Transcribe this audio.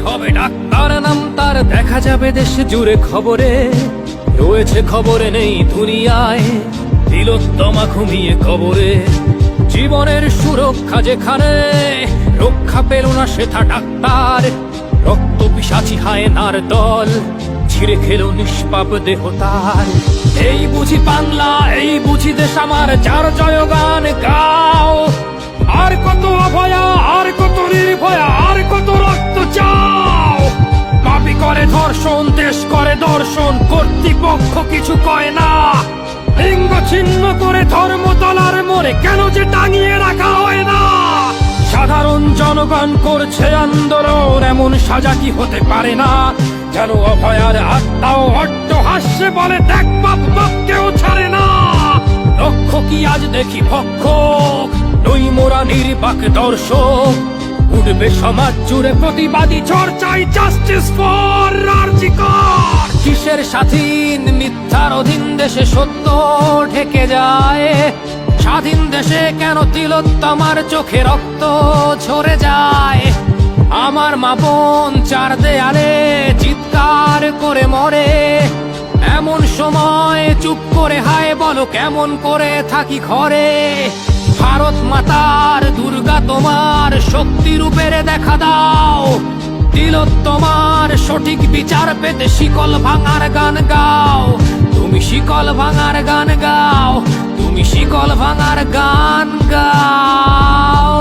হবে ডাক্তার নাম তার, দেখা যাবে দেশে জুড়ে খবরে, রয়েছে খবরে নেই দুনিয়ায় তিলোত্তমা ঘুমিয়ে কবরে। জীবনের সুরক্ষা যেখানে, রক্ষা পেল না সেথা ডাক্তার, রক্ত পিশাচি হায়নার দল ছিঁড়ে খেলো নিষ্পাপ দেহ তার। এই বুঝি বাংলা, এই বুঝি দেশ আমার, যার জয়গান গাও। আর কত অভয়া, আর কত নির্ভয়া, আর কত রক্ত চাও। পাপি করে ধর্ষণ, দেশ করে দর্শন, কর্তৃপক্ষ কিছু কয় না। লিঙ্গ ছিন্ন করে ধর্ম তলার মোড়ে কেন যে টাঙিয়ে রাখা হয় না। সাধারণ জনগণ করছে আন্দোলন, এমন সাজা কি হতে পারে না। যেন অভয়ার আত্মাও অট্ট হাস্যে বলে, দেখ বাপ বাপকেও ছাড়ে না। লক্ষ্য কি আজ দেখি ভক্ষক, নই মোরা নির্বাক দর্শক। উঠবে সমাজ জুড়ে প্রতিবাদী চর্চায়, জাস্টিস ফর আরজি কর। কিসের স্বাধীন, মিথ্যার অধীন দেশে সত্য ঢেকে যায়। স্বাধীন দেশে কেন তিলোত্তমার চোখে রক্ত ঝরে যায়। আমার মা বোন চার দেয়ালে চিৎকার করে মরে, এমন সময় চুপ করে হায় বলো কেমন করে থাকি ঘরে। ভারত মাতার দুর্গা তোমার শক্তি রূপের দেখা দাও। তিলোত্তমার সঠিক বিচার পেতে শিকল ভাঙার গান গাও। তুমি শিকল ভাঙার গান গাও, তুমি শিকল ভাঙার গান গাও।